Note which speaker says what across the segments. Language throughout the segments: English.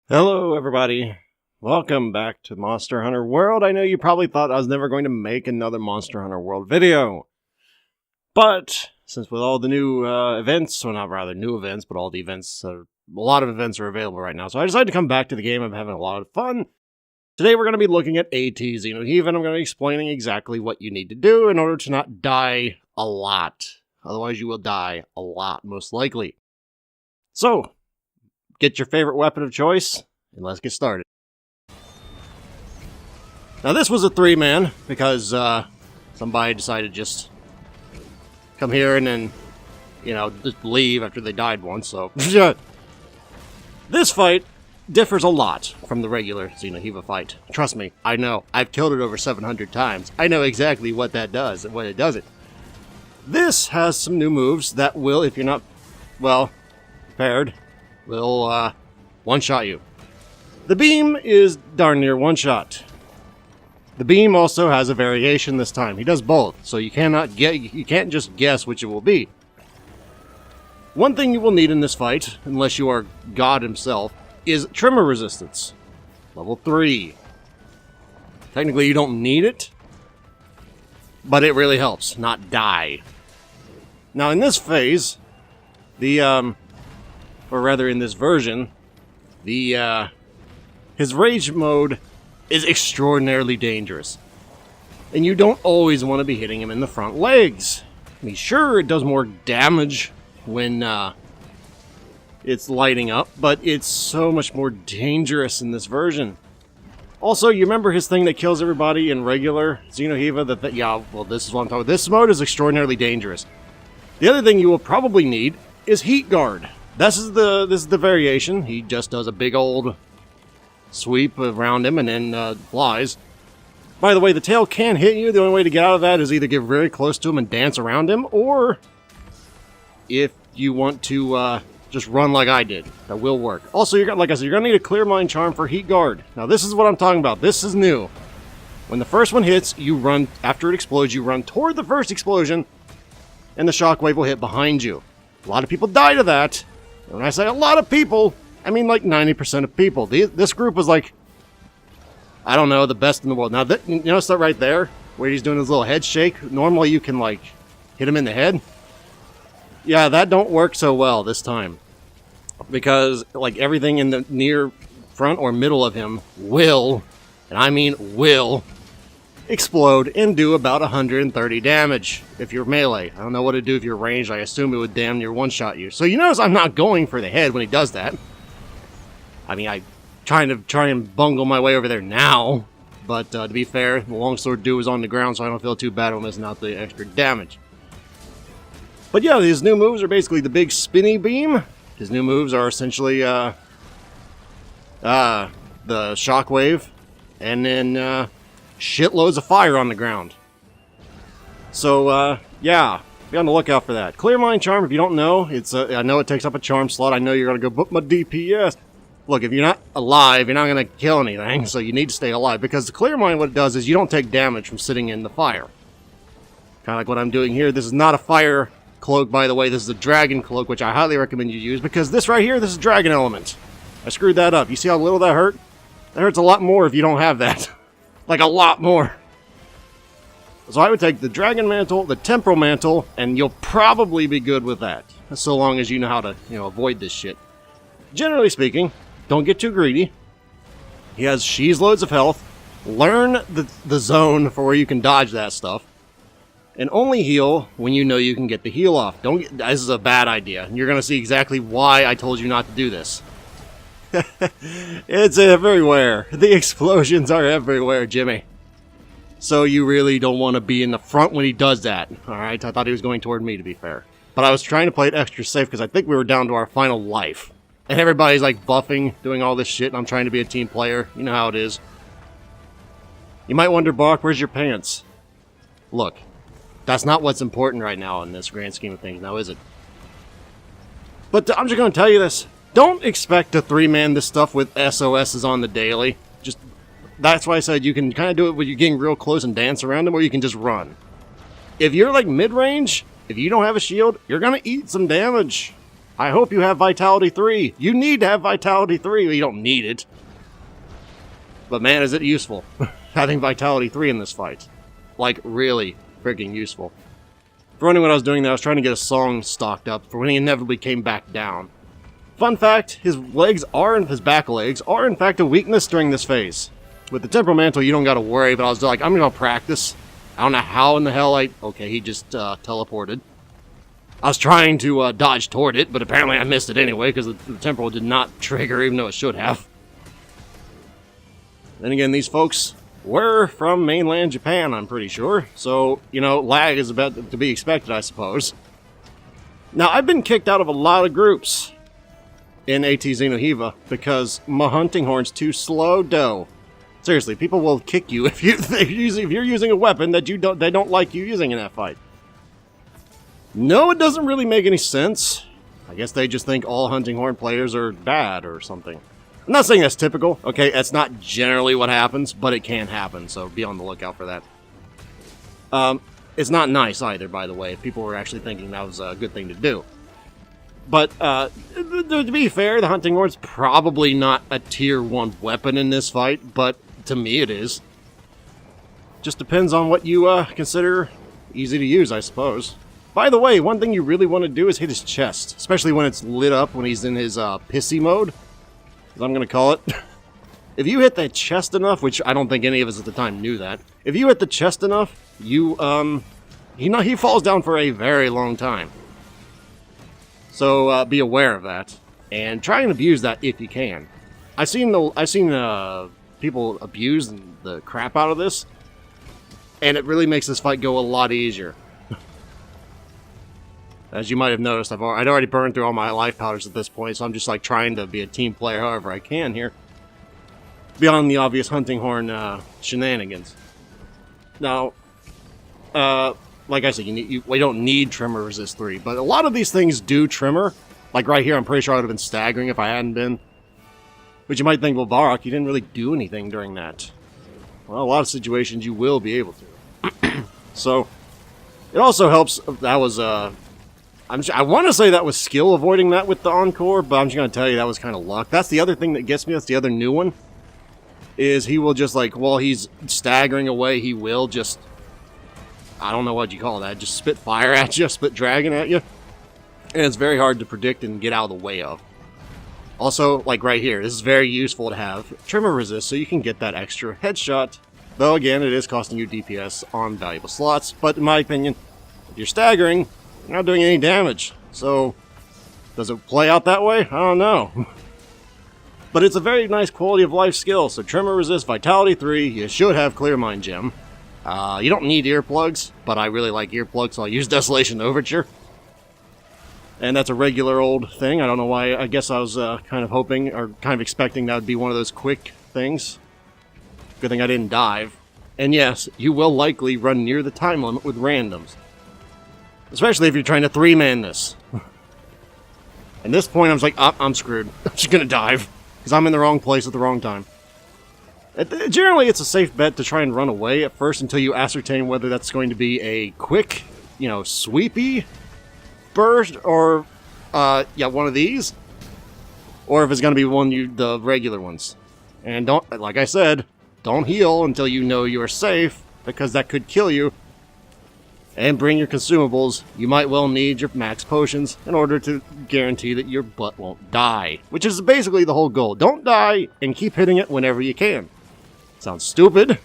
Speaker 1: Hello, everybody. Welcome back to Monster Hunter World. I know you probably thought I was never going to make another Monster Hunter World video. But, since with all the new events, well, not rather new events, but all the events, a lot of events are available right now. So I decided to come back to the game. I'm having a lot of fun. Today we're going to be looking at Xeno'jiva, and I'm going to be explaining exactly what you need to do in order to not die a lot. Otherwise you will die a lot, most likely. So, get your favorite weapon of choice, and let's get started. Now this was a 3-man, because somebody decided to just come here and then, just leave after they died once, so... This fight differs a lot from the regular Xeno'jiva fight. Trust me, I know. I've killed it over 700 times. I know exactly what that does and what it doesn't. This has some new moves that will, if you're not, well, prepared, will one-shot you. The beam is darn near one-shot. The beam also has a variation this time. He does both, so you can't just guess which it will be. One thing you will need in this fight, unless you are God himself, is tremor resistance. Level 3. Technically you don't need it, but it really helps not die. Now in this phase, or rather in this version, his rage mode is extraordinarily dangerous. And you don't always want to be hitting him in the front legs. I mean, sure, it does more damage when it's lighting up, but it's so much more dangerous in this version. Also, you remember his thing that kills everybody in regular Xeno'jiva? Yeah, well, this is what I'm talking about. This mode is extraordinarily dangerous. The other thing you will probably need is Heat Guard. This is the variation. He just does a big old sweep around him and then flies. By the way, the tail can hit you. The only way to get out of that is either get very close to him and dance around him, or if you want to just run like I did, that will work. Also, like I said, you're gonna need a clearmind charm for Heat Guard. Now, this is what I'm talking about. This is new. When the first one hits, you run after it explodes. You run toward the first explosion, and the shockwave will hit behind you. A lot of people die to that. When I say a lot of people, I mean like 90% of people. This group was like, I don't know, the best in the world. Now, you notice that right there, where he's doing his little head shake? Normally you can, like, hit him in the head. Yeah, that don't work so well this time. Because, like, everything in the near front or middle of him will, and I mean will, explode and do about 130 damage if you're melee. I don't know what it'd do if you're ranged. I assume it would damn near one-shot you. So you notice I'm not going for the head when he does that. I mean, I try and bungle my way over there now, but to be fair, the longsword dude was on the ground, so I don't feel too bad about missing out the extra damage. But yeah, his new moves are basically the big spinny beam. His new moves are essentially the shockwave, and then shitloads of fire on the ground. So, yeah, be on the lookout for that. Clearmind charm, if you don't know, I know it takes up a charm slot. I know you're going to go, but my DPS. Look, if you're not alive, you're not going to kill anything, so you need to stay alive. Because the Clearmind, what it does is you don't take damage from sitting in the fire. Kind of like what I'm doing here. This is not a fire cloak, by the way. This is a dragon cloak, which I highly recommend you use. Because this right here, this is dragon element. I screwed that up. You see how little that hurt? That hurts a lot more if you don't have that. Like a lot more. So I would take the Dragon Mantle, the Temporal Mantle, and you'll probably be good with that. So long as you know how to, avoid this shit. Generally speaking, don't get too greedy. He has she's loads of health. Learn the zone for where you can dodge that stuff. And only heal when you know you can get the heal off. This is a bad idea. And you're going to see exactly why I told you not to do this. It's everywhere. The explosions are everywhere, Jimmy. So you really don't want to be in the front when he does that. Alright, I thought he was going toward me, to be fair. But I was trying to play it extra safe because I think we were down to our final life. And everybody's like buffing, doing all this shit, and I'm trying to be a team player. You know how it is. You might wonder, Bach, where's your pants? Look, that's not what's important right now in this grand scheme of things, now is it? But I'm just going to tell you this. Don't expect to 3-man this stuff with SoSs on the daily. That's why I said you can kind of do it when you're getting real close and dance around them, or you can just run. If you're like mid-range, if you don't have a shield, you're going to eat some damage. I hope you have Vitality 3. You need to have Vitality 3. You don't need it. But man, is it useful. Having Vitality 3 in this fight. Like, really freaking useful. For running what I was doing there, I was trying to get a song stocked up for when he inevitably came back down. Fun fact, his back legs are in fact a weakness during this phase. With the Temporal Mantle, you don't gotta worry, but I was like, I'm gonna practice. I don't know how in the hell okay, he just teleported. I was trying to dodge toward it, but apparently I missed it anyway, because the Temporal did not trigger, even though it should have. Then again, these folks were from mainland Japan, I'm pretty sure. So, you know, lag is about to be expected, I suppose. Now, I've been kicked out of a lot of groups in AT Xeno'jiva because my hunting horn's too slow dough. Seriously, people will kick you if you're using a weapon that they don't like you using in that fight. No, it doesn't really make any sense. I guess they just think all hunting horn players are bad or something. I'm not saying that's typical, okay? That's not generally what happens, but it can happen, so be on the lookout for that. It's not nice either, by the way, if people were actually thinking that was a good thing to do. But, to be fair, the hunting horn's probably not a tier 1 weapon in this fight, but to me it is. Just depends on what you consider easy to use, I suppose. By the way, one thing you really want to do is hit his chest, especially when it's lit up when he's in his pissy mode, as I'm going to call it. If you hit that chest enough, which I don't think any of us at the time knew that, if you hit the chest enough, he falls down for a very long time. So be aware of that, and try and abuse that if you can. I've seen people abuse the crap out of this, and it really makes this fight go a lot easier. As you might have noticed, I'd already burned through all my life powders at this point, so I'm just like trying to be a team player however I can here. Beyond the obvious hunting horn shenanigans. Now, like I said, we don't need Tremor Resist 3, but a lot of these things do Tremor. Like right here, I'm pretty sure I would have been staggering if I hadn't been. But you might think, well, Varrock, you didn't really do anything during that. Well, a lot of situations you will be able to. So, it also helps, that was, I want to say that was skill avoiding that with the Encore, but I'm just going to tell you that was kind of luck. That's the other thing that gets me, that's the other new one. Is he will just like, while he's staggering away, he will just, I don't know what you call that, just spit fire at you, spit dragon at you. And it's very hard to predict and get out of the way of. Also, like right here, this is very useful to have Tremor Resist so you can get that extra headshot. Though again, it is costing you DPS on valuable slots, but in my opinion, if you're staggering, you're not doing any damage. So, does it play out that way? I don't know. But it's a very nice quality of life skill, so Tremor Resist, Vitality 3, you should have Clearmind Gem. You don't need earplugs, but I really like earplugs, so I'll use Desolation Overture. And that's a regular old thing. I don't know why. I guess I was kind of hoping, or kind of expecting that would be one of those quick things. Good thing I didn't dive. And yes, you will likely run near the time limit with randoms. Especially if you're trying to 3-man this. At this point, I was like, oh, I'm screwed. I'm just gonna dive. Because I'm in the wrong place at the wrong time. Generally, it's a safe bet to try and run away at first until you ascertain whether that's going to be a quick, sweepy burst, or, one of these. Or if it's going to be the regular ones. And don't, like I said, don't heal until you know you're safe, because that could kill you. And bring your consumables. You might well need your max potions in order to guarantee that your butt won't die. Which is basically the whole goal. Don't die, and keep hitting it whenever you can. Sounds stupid.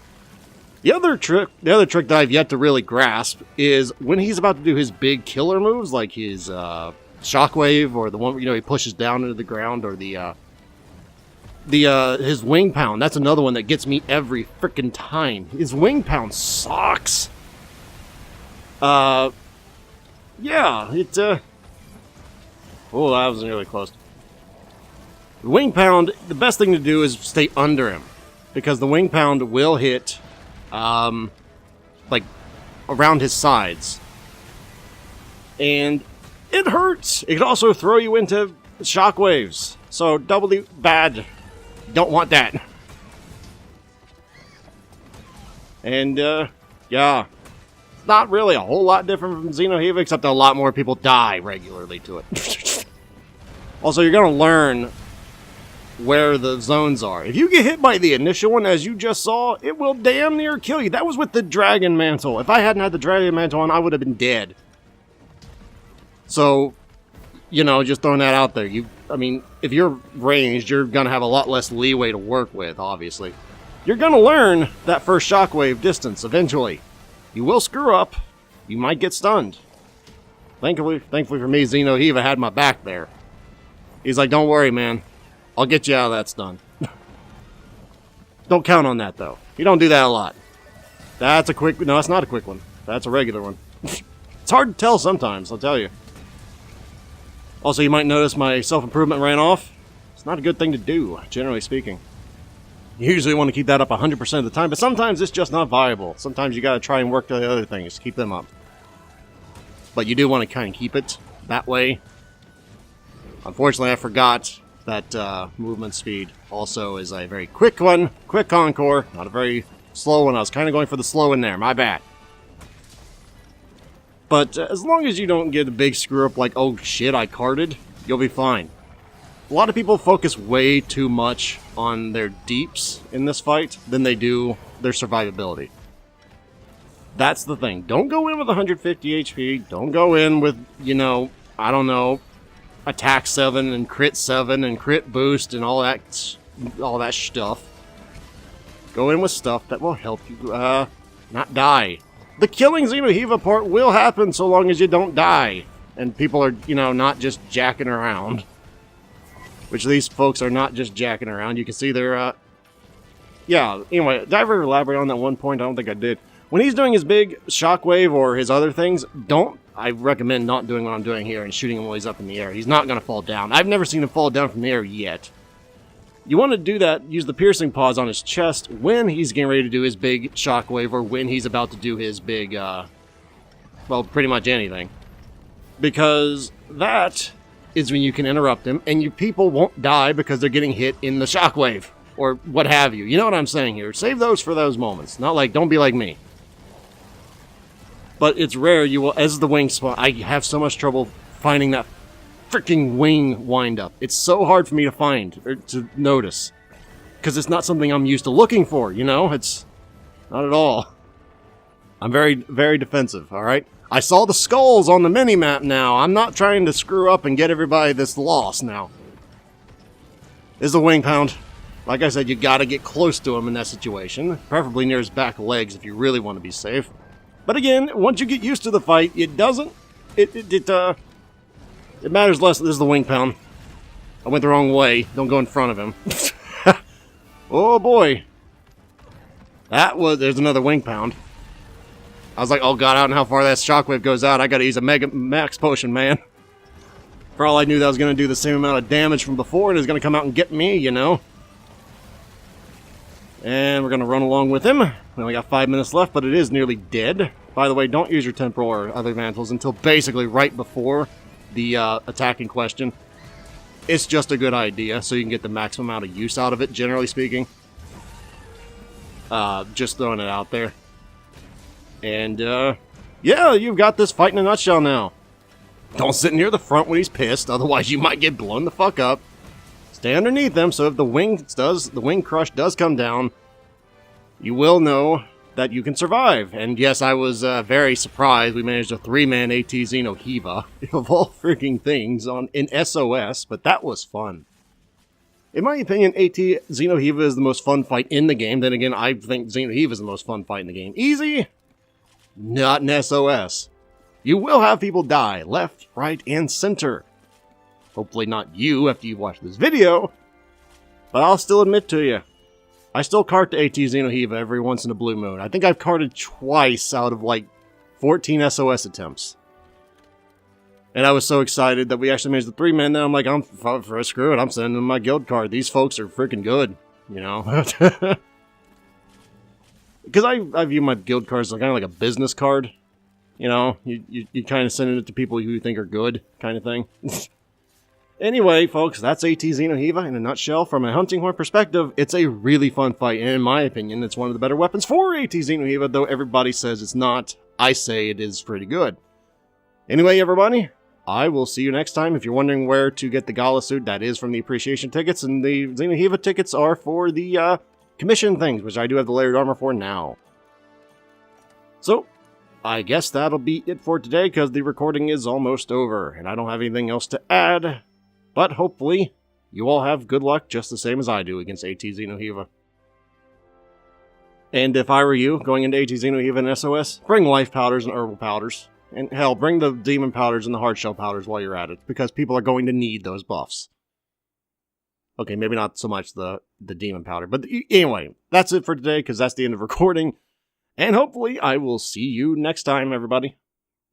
Speaker 1: The other trick that I've yet to really grasp is when he's about to do his big killer moves, like his shockwave, or the one where, he pushes down into the ground, or his wing pound. That's another one that gets me every freaking time. His wing pound sucks. Oh, that was really close. The wing pound, the best thing to do is stay under him, because the wing pound will hit, like, around his sides. And it hurts. It can also throw you into shockwaves. So, doubly bad. Don't want that. And, yeah. Not really a whole lot different from Xeno'jiva, except a lot more people die regularly to it. Also, you're going to learn where the zones are. If you get hit by the initial one, as you just saw, it will damn near kill you. That was with the Dragon Mantle. If I hadn't had the Dragon Mantle on, I would have been dead. So, you know, just throwing that out there. I mean, if you're ranged, you're going to have a lot less leeway to work with, obviously. You're going to learn that first shockwave distance eventually. You will screw up. You might get stunned. Thankfully for me, Xeno'jiva had my back there. He's like, don't worry, man. I'll get you out of that stun. Don't count on that, though. You don't do that a lot. That's a quick... No, that's not a quick one. That's a regular one. It's hard to tell sometimes, I'll tell you. Also, you might notice my self-improvement ran off. It's not a good thing to do, generally speaking. You usually want to keep that up 100% of the time, but sometimes it's just not viable. Sometimes you got to try and work the other things to keep them up. But you do want to kind of keep it that way. Unfortunately, I forgot that movement speed also is a very quick one. Quick encore, not a very slow one. I was kind of going for the slow in there. My bad. But as long as you don't get a big screw up like, oh shit, I carded, you'll be fine. A lot of people focus way too much on their deeps in this fight than they do their survivability. That's the thing. Don't go in with 150 HP. Don't go in with, you know, I don't know, attack 7 and crit 7 and crit boost and all that stuff. Go in with stuff that will help you not die. The killing Xeno'jiva part will happen so long as you don't die. And people are, you know, not just jacking around. Which these folks are not just jacking around. You can see they're, yeah, anyway, did I ever elaborate on that one point? I don't think I did. When he's doing his big shockwave or his other things, I recommend not doing what I'm doing here and shooting him while he's up in the air. He's not going to fall down. I've never seen him fall down from the air yet. You want to do that, use the piercing paws on his chest when he's getting ready to do his big shockwave or when he's about to do his big, well, pretty much anything. Because that is when you can interrupt him and your people won't die because they're getting hit in the shockwave or what have you. You know what I'm saying here. Save those for those moments. Not like, don't be like me. But it's rare you will, as the wing spawn, I have so much trouble finding that freaking wing wind-up. It's so hard for me to find, or to notice. Because it's not something I'm used to looking for, you know? It's not at all. I'm very, very defensive, alright? I saw the skulls on the mini-map now. I'm not trying to screw up and get everybody that's lost now. This is a wing pound. Like I said, you gotta get close to him in that situation. Preferably near his back legs if you really want to be safe. But again, once you get used to the fight, it doesn't... It matters less. This is the wing pound. I went the wrong way. Don't go in front of him. Oh boy. There's another wing pound. I was like, oh god, I don't know how far that shockwave goes out. I gotta use a mega max potion, man. For all I knew, that was gonna do the same amount of damage from before, and it's gonna come out and get me, you know? And we're gonna run along with him. We only got 5 minutes left, but it is nearly dead. By the way, don't use your temporal or other mantles until basically right before the attack in question. It's just a good idea, so you can get the maximum amount of use out of it, generally speaking. Just throwing it out there. And, yeah, you've got this fight in a nutshell now. Don't sit near the front when he's pissed, otherwise you might get blown the fuck up. Stay underneath them, so if the wing crush does come down, you will know that you can survive. And yes, I was very surprised we managed a 3-man AT Xeno'jiva, of all freaking things, in SoS, but that was fun. In my opinion, AT Xeno'jiva is the most fun fight in the game. Then again, I think Xeno'jiva is the most fun fight in the game. Easy? Not in SoS. You will have people die, left, right, and center. Hopefully not you after you watch this video, but I'll still admit to you, I still cart the AT Xeno'jiva every once in a blue moon. I think I've carted twice out of like 14 SoS attempts. And I was so excited that we actually managed the 3-man. Then I'm like, screw it, I'm sending them my guild card. These folks are freaking good, you know? Because I view my guild cards kind of like a business card. You know, you kind of send it to people who you think are good, kind of thing. Anyway, folks, that's AT Xeno'jiva in a nutshell. From a hunting horn perspective, it's a really fun fight, and in my opinion, it's one of the better weapons for AT Xeno'jiva, though everybody says it's not. I say it is pretty good. Anyway, everybody, I will see you next time. If you're wondering where to get the Gala suit, that is from the appreciation tickets, and the Xeno'jiva tickets are for the commission things, which I do have the layered armor for now. So, I guess that'll be it for today, because the recording is almost over, and I don't have anything else to add. But hopefully, you all have good luck just the same as I do against AT Xeno'jiva. And if I were you, going into AT Xeno'jiva and SOS, bring life powders and herbal powders. And hell, bring the demon powders and the hard shell powders while you're at it, because people are going to need those buffs. Okay, maybe not so much the demon powder, but anyway, that's it for today, because that's the end of recording. And hopefully, I will see you next time, everybody.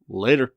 Speaker 1: Later.